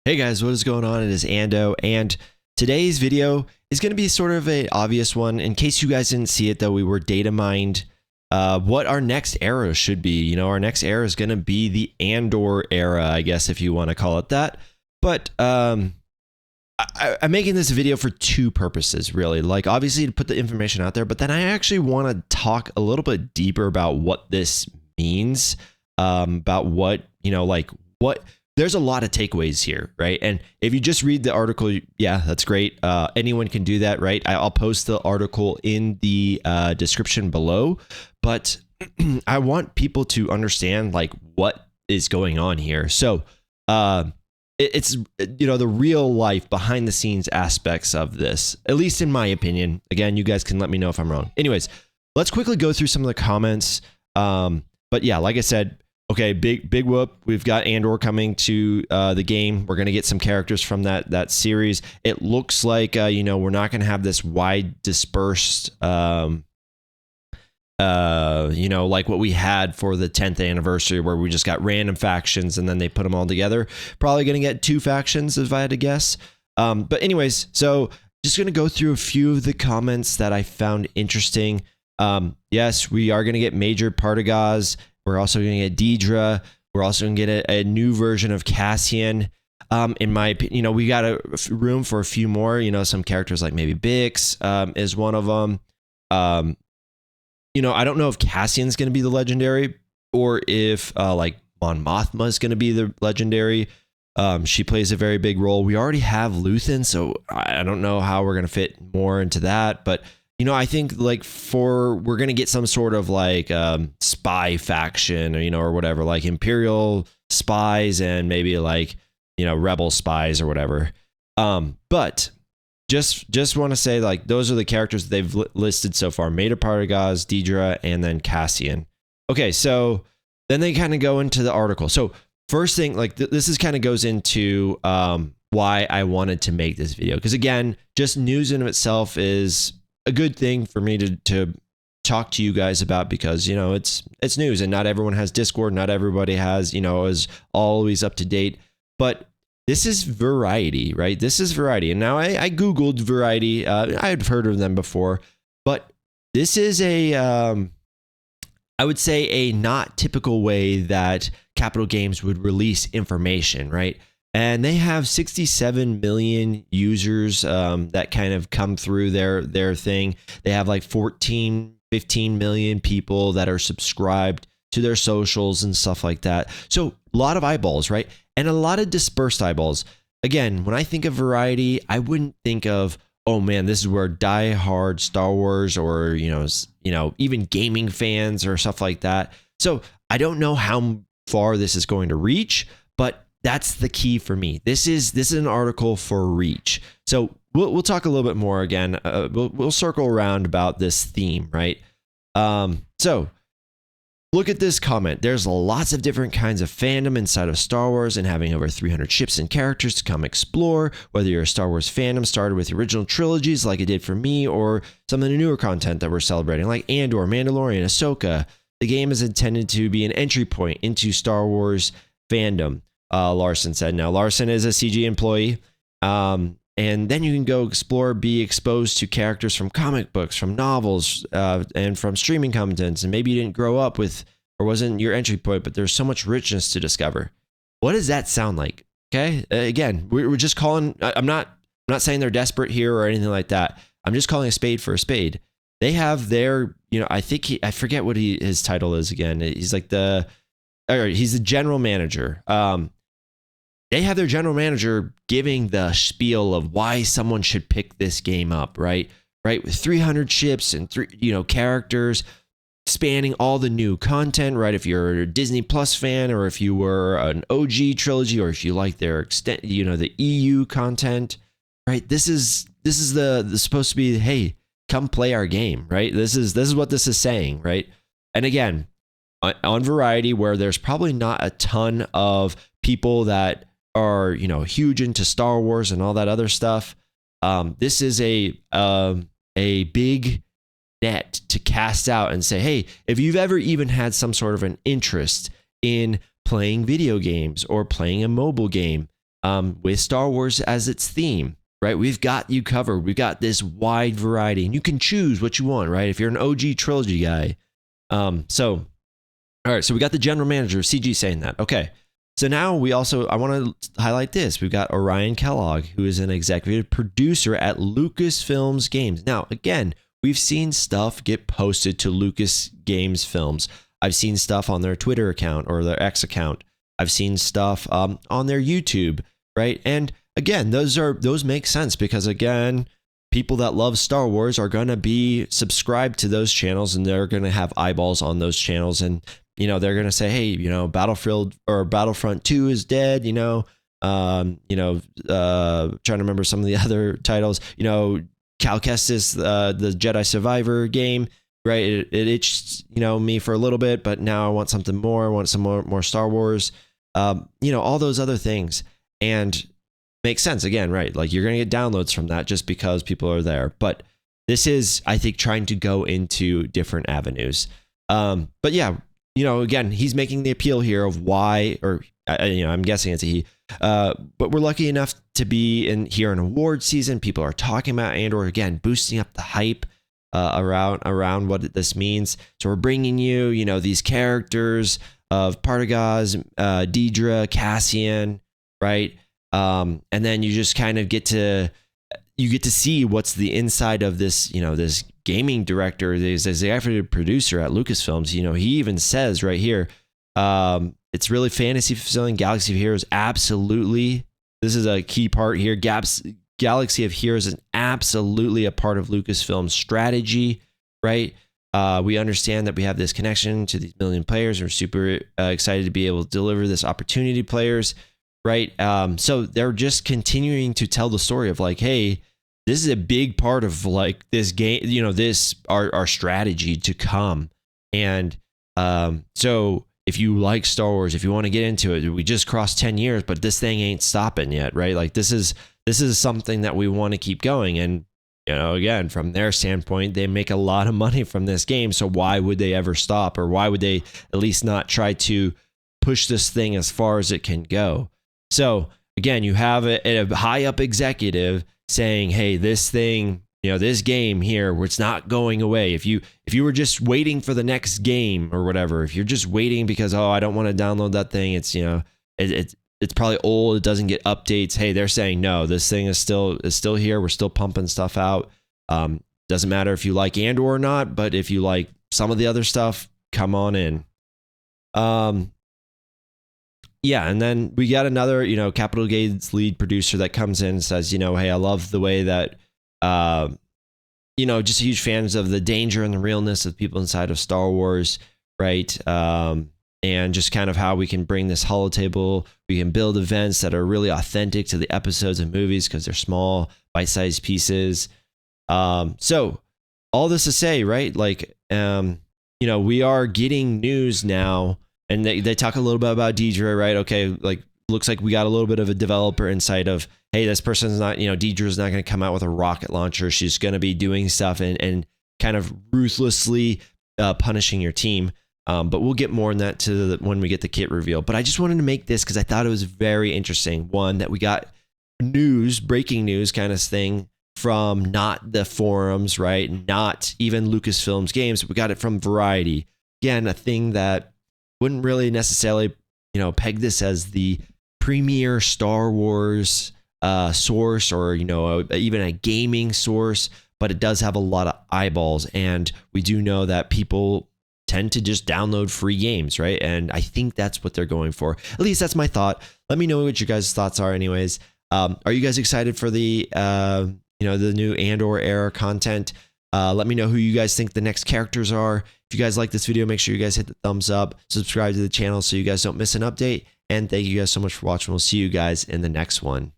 Hey guys, what is going on? It is Ando, and today's video is going to be sort of an obvious one. In case you guys didn't see it, though, we were data mined what our next era should be. You know, our next era is going to be the Andor era, I guess, if you want to call it that. But I'm making this video for two purposes, really. Like, obviously, to put the information out there, but then I actually want to talk a little bit deeper about what this means, about what, you know, like what. There's a lot of takeaways here, right? And if you just read the article, yeah, that's great. Anyone can do that, right? I'll post the article in the description below, but I want people to understand like what is going on here. So it's, you know, the real life behind the scenes aspects of this, at least in my opinion. Again, you guys can let me know if I'm wrong. Anyways, let's quickly go through some of the comments. But yeah, like I said, okay, big whoop. We've got Andor coming to the game. We're going to get some characters from that series. It looks like, you know, we're not going to have this wide dispersed, you know, like what we had for the 10th anniversary where we just got random factions and then they put them all together. Probably going to get two factions if I had to guess. But anyways, so just going to go through a few of the comments that I found interesting. Yes, we are going to get Major Partagaz. We're also going to get Deidre. We're also going to get a new version of Cassian. In my opinion, you know, we got a room for a few more, you know, some characters like maybe Bix is one of them. You know, I don't know if Cassian's going to be the legendary or if like Mon Mothma is going to be the legendary. She plays a very big role. We already have Luthen, so I don't know how we're going to fit more into that, but you know, I think like we're going to get some sort of like spy faction or, you know, or whatever, like Imperial spies and maybe like, you know, rebel spies or whatever. But just want to say like those are the characters they've listed so far: Mater Partagaz, Deidre, and then Cassian. Okay, so then they kind of go into the article. So first thing, like this is kind of goes into why I wanted to make this video, because again, just news in of itself is a good thing for me to talk to you guys about, because, you know, it's news and not everyone has Discord. Not everybody has, you know, is always up to date, but this is Variety, right? This is Variety. And now I Googled Variety. I had heard of them before, but this is I would say a not typical way that Capital Games would release information, right? And they have 67 million users that kind of come through their thing. They have like 15 million people that are subscribed to their socials and stuff like that. So a lot of eyeballs, right? And a lot of dispersed eyeballs. Again, when I think of Variety, I wouldn't think of, oh man, this is where die-hard Star Wars or, you know, even gaming fans or stuff like that. So I don't know how far this is going to reach, but that's the key for me. This is an article for reach. So we'll talk a little bit more again. We'll circle around about this theme, right? So look at this comment. There's lots of different kinds of fandom inside of Star Wars, and having over 300 ships and characters to come explore. Whether you're a Star Wars fandom started with the original trilogies like it did for me, or some of the newer content that we're celebrating like Andor, Mandalorian, Ahsoka. The game is intended to be an entry point into Star Wars fandom. Larson said. Now, Larson is a CG employee, and then you can go explore, be exposed to characters from comic books, from novels, and from streaming contents, and maybe you didn't grow up with or wasn't your entry point, but there's so much richness to discover. What does that sound like? Okay, again, we're just calling. I'm not saying they're desperate here or anything like that. I'm just calling a spade for a spade. They have their, you know, I forget what his title is again. He's like he's the general manager. They have their general manager giving the spiel of why someone should pick this game up, right? Right, with 300 ships and characters spanning all the new content, right? If you're a Disney Plus fan, or if you were an OG trilogy, or if you like their the EU content, right? This is the supposed to be, hey, come play our game, right? This is what this is saying, right? And again, on Variety, where there's probably not a ton of people that are, you know, huge into Star Wars and all that other stuff, this is a big net to cast out and say, hey, if you've ever even had some sort of an interest in playing video games or playing a mobile game, with Star Wars as its theme, right? We've got you covered. We've got this wide variety, and you can choose what you want, right? If you're an OG trilogy guy. So, all right, so we got the general manager, CG, saying that. Okay. So now I want to highlight this. We've got Orion Kellogg, who is an executive producer at Lucasfilms Games. Now, again, we've seen stuff get posted to Lucas Games Films. I've seen stuff on their Twitter account or their X account. I've seen stuff on their YouTube, right? And again, those make sense because, again, people that love Star Wars are going to be subscribed to those channels, and they're going to have eyeballs on those channels. And they're going to say, hey, Battlefield or Battlefront 2 is dead, trying to remember some of the other titles, Cal Kestis, the Jedi Survivor game, right? It itched, me for a little bit, but now I want something more. I want some more Star Wars, all those other things. And makes sense again, right? Like, you're going to get downloads from that just because people are there. But this is, I think, trying to go into different avenues. But yeah, again, he's making the appeal here of why, or I'm guessing it's a he. But we're lucky enough to be here in award season. People are talking about Andor again, boosting up the hype around what this means. So we're bringing you, these characters of Partagaz, Deidre, Cassian, right? And then you just kind of get to see what's the inside of this, this gaming director, this executive producer at Lucasfilms. He even says right here, it's really fantasy fulfilling. Galaxy of Heroes, absolutely. This is a key part here. Galaxy of Heroes is absolutely a part of Lucasfilm's strategy, right? We understand that we have this connection to these million players. We're super excited to be able to deliver this opportunity to players, right? So they're just continuing to tell the story of like, hey, this is a big part of like this game, this our strategy to come. And so if you like Star Wars, if you want to get into it, we just crossed 10 years, but this thing ain't stopping yet, right? Like this is something that we want to keep going. And again, from their standpoint, they make a lot of money from this game. So why would they ever stop, or why would they at least not try to push this thing as far as it can go? So again, you have a high up executive saying, hey, this thing, this game here, it's not going away. If you were just waiting for the next game or whatever, if you're just waiting because, I don't want to download that thing, it's, it's probably old, it doesn't get updates. Hey, they're saying, no, this thing is still here. We're still pumping stuff out. Doesn't matter if you like Andor or not, but if you like some of the other stuff, come on in. Yeah, and then we got another, Capital Gates lead producer that comes in and says, hey, I love the way that, just huge fans of the danger and the realness of people inside of Star Wars, right? And just kind of how we can bring this holotable, we can build events that are really authentic to the episodes and movies because they're small, bite-sized pieces. So all this to say, right? Like, we are getting news now. And they talk a little bit about Deidre, right? Okay, like looks like we got a little bit of a developer insight of, hey, this person's not, Deidre's not going to come out with a rocket launcher. She's going to be doing stuff and kind of ruthlessly punishing your team. But we'll get more on that when we get the kit reveal. But I just wanted to make this because I thought it was very interesting. One, that we got breaking news kind of thing from not the forums, right? Not even Lucasfilms Games. We got it from Variety. Again, a thing that wouldn't really necessarily, peg this as the premier Star Wars source or, even a gaming source, but it does have a lot of eyeballs. And we do know that people tend to just download free games, right? And I think that's what they're going for. At least that's my thought. Let me know what your guys' thoughts are anyways. Are you guys excited for the new Andor era content? Let me know who you guys think the next characters are. If you guys like this video, make sure you guys hit the thumbs up, subscribe to the channel so you guys don't miss an update. And thank you guys so much for watching. We'll see you guys in the next one.